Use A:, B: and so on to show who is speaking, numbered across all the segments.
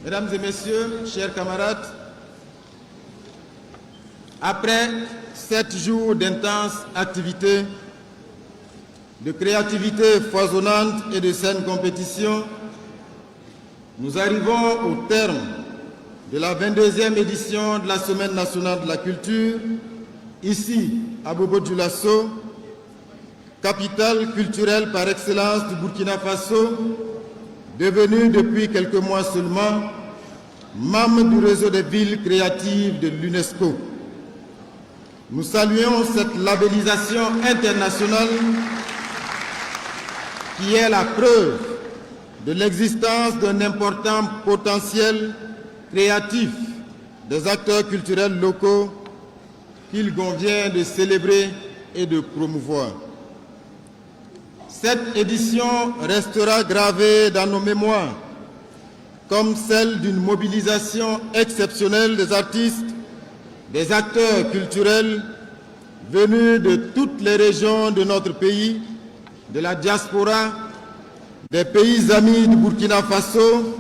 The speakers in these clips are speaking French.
A: Mesdames et messieurs, chers camarades, après 7 jours d'intenses activités, de créativité foisonnante et de saine compétition, nous arrivons au terme de la 22e édition de la Semaine nationale de la culture, ici à Bobo-Dioulasso, capitale culturelle par excellence du Burkina Faso, devenue depuis quelques mois seulement membre du réseau des villes créatives de l'UNESCO. Nous saluons cette labellisation internationale qui est la preuve de l'existence d'un important potentiel créatif des acteurs culturels locaux qu'il convient de célébrer et de promouvoir. Cette édition restera gravée dans nos mémoires comme celle d'une mobilisation exceptionnelle des artistes, des acteurs culturels venus de toutes les régions de notre pays, de la diaspora, des pays amis du Burkina Faso,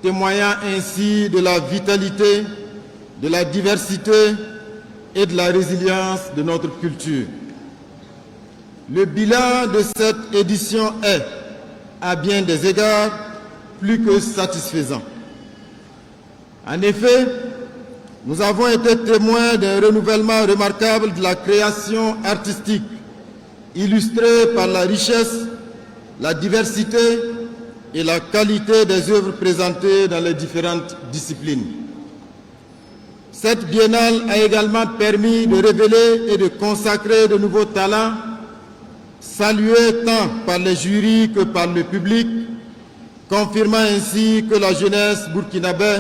A: témoignant ainsi de la vitalité, de la diversité et de la résilience de notre culture. Le bilan de cette édition est, à bien des égards, plus que satisfaisant. En effet, nous avons été témoins d'un renouvellement remarquable de la création artistique, illustrée par la richesse, la diversité et la qualité des œuvres présentées dans les différentes disciplines. Cette biennale a également permis de révéler et de consacrer de nouveaux talents, salués tant par les jurys que par le public, confirmant ainsi que la jeunesse burkinabé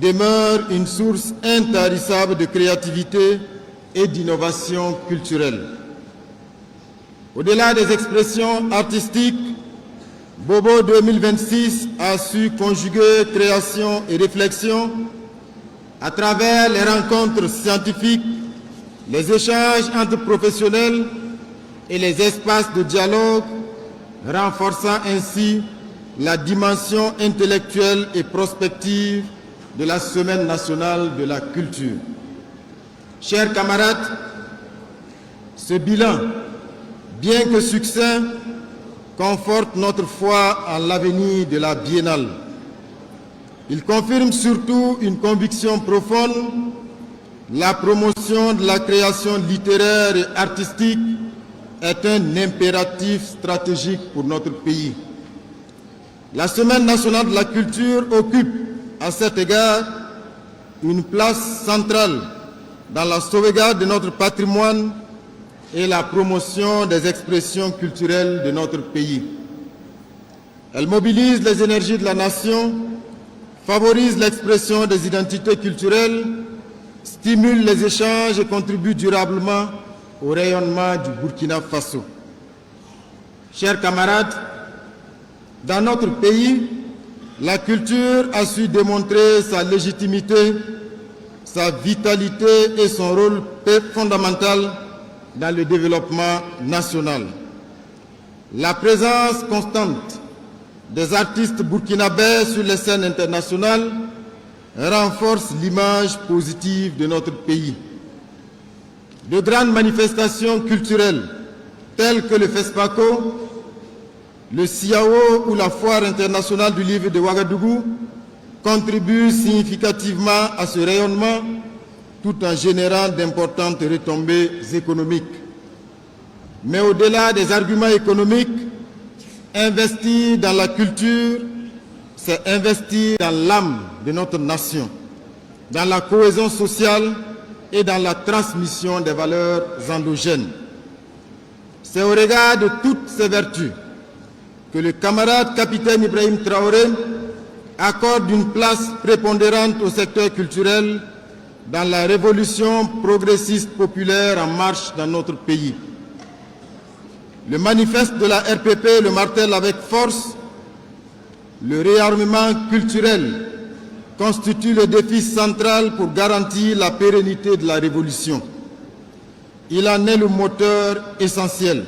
A: demeure une source intarissable de créativité et d'innovation culturelle. Au-delà des expressions artistiques, Bobo 2026 a su conjuguer création et réflexion à travers les rencontres scientifiques, les échanges entre professionnels et les espaces de dialogue, renforçant ainsi la dimension intellectuelle et prospective de la Semaine nationale de la culture. Chers camarades, ce bilan, bien que succinct, conforte notre foi en l'avenir de la biennale. Il confirme surtout une conviction profonde: la promotion de la création littéraire et artistique est un impératif stratégique pour notre pays. La Semaine nationale de la culture occupe, à cet égard, une place centrale dans la sauvegarde de notre patrimoine et la promotion des expressions culturelles de notre pays. Elle mobilise les énergies de la nation, favorise l'expression des identités culturelles, stimule les échanges et contribue durablement au rayonnement du Burkina Faso. Chers camarades, dans notre pays, la culture a su démontrer sa légitimité, sa vitalité et son rôle fondamental dans le développement national. La présence constante des artistes burkinabés sur les scènes internationales renforce l'image positive de notre pays. De grandes manifestations culturelles telles que le FESPACO, le CIAO ou la Foire internationale du livre de Ouagadougou contribuent significativement à ce rayonnement tout en générant d'importantes retombées économiques. Mais au-delà des arguments économiques, investir dans la culture, c'est investir dans l'âme de notre nation, dans la cohésion sociale et dans la transmission des valeurs endogènes. C'est au regard de toutes ces vertus que le camarade capitaine Ibrahim Traoré accorde une place prépondérante au secteur culturel dans la révolution progressiste populaire en marche dans notre pays. Le manifeste de la RPP le martèle avec force: le réarmement culturel constitue le défi central pour garantir la pérennité de la révolution. Il en est le moteur essentiel.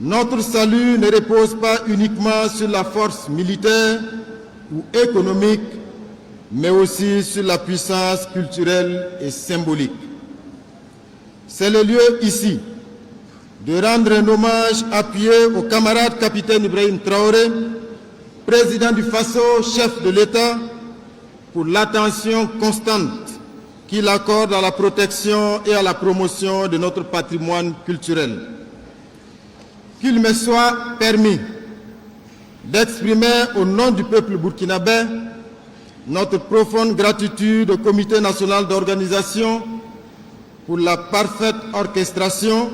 A: Notre salut ne repose pas uniquement sur la force militaire, ou économique, mais aussi sur la puissance culturelle et symbolique. C'est le lieu ici de rendre un hommage appuyé au camarade capitaine Ibrahim Traoré, président du Faso, chef de l'État, pour l'attention constante qu'il accorde à la protection et à la promotion de notre patrimoine culturel. Qu'il me soit permis d'exprimer au nom du peuple burkinabé notre profonde gratitude au Comité national d'organisation pour la parfaite orchestration,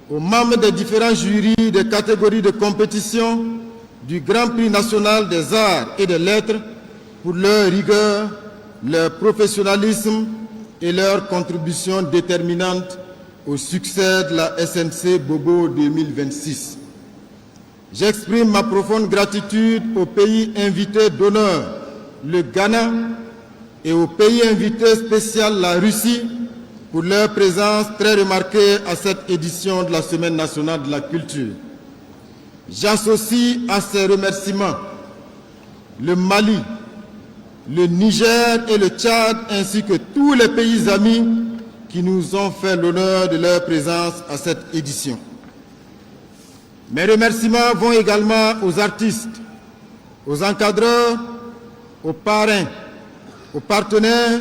A: aux membres des différents jurys des catégories de compétition du Grand Prix national des arts et des lettres pour leur rigueur, leur professionnalisme et leur contribution déterminante au succès de la SNC Bobo 2026. J'exprime ma profonde gratitude aux pays invités d'honneur, le Ghana, et au pays invité spécial, la Russie, pour leur présence très remarquée à cette édition de la Semaine nationale de la culture. J'associe à ces remerciements le Mali, le Niger et le Tchad, ainsi que tous les pays amis qui nous ont fait l'honneur de leur présence à cette édition. Mes remerciements vont également aux artistes, aux encadreurs, aux parrains, aux partenaires,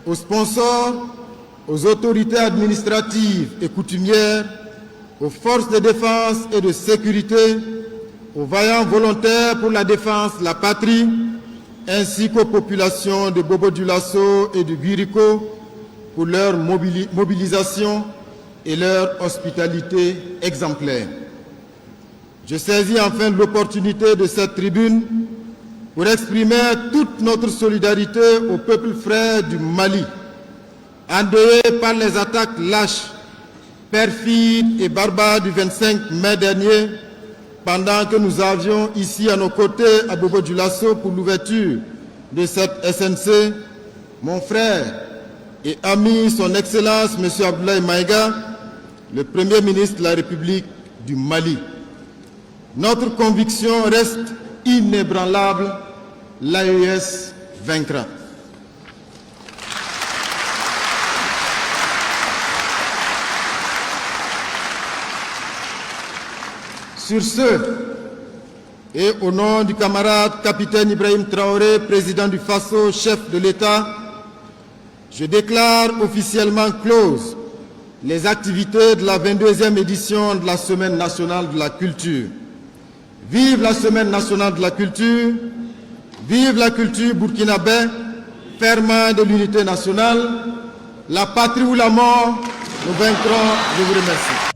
A: aux sponsors, aux autorités administratives et coutumières, aux forces de défense et de sécurité, aux vaillants volontaires pour la défense de la patrie, ainsi qu'aux populations de Bobo-Dioulasso et de Guirico pour leur mobilisation et leur hospitalité exemplaire. Je saisis enfin l'opportunité de cette tribune pour exprimer toute notre solidarité au peuple frère du Mali, endeuillé par les attaques lâches, perfides et barbares du 25 mai dernier, pendant que nous avions ici à nos côtés à Bobo-Dioulasso pour l'ouverture de cette SNC, mon frère et ami, son Excellence M. Abdoulaye Maïga, le Premier ministre de la République du Mali. Notre conviction reste inébranlable, l'AES vaincra. Sur ce, et au nom du camarade capitaine Ibrahim Traoré, président du Faso, chef de l'État, je déclare officiellement closes les activités de la 22e édition de la Semaine nationale de la culture. Vive la Semaine nationale de la culture, vive la culture burkinabé, ferment de l'unité nationale, la patrie ou la mort, nous vaincrons. Je vous remercie.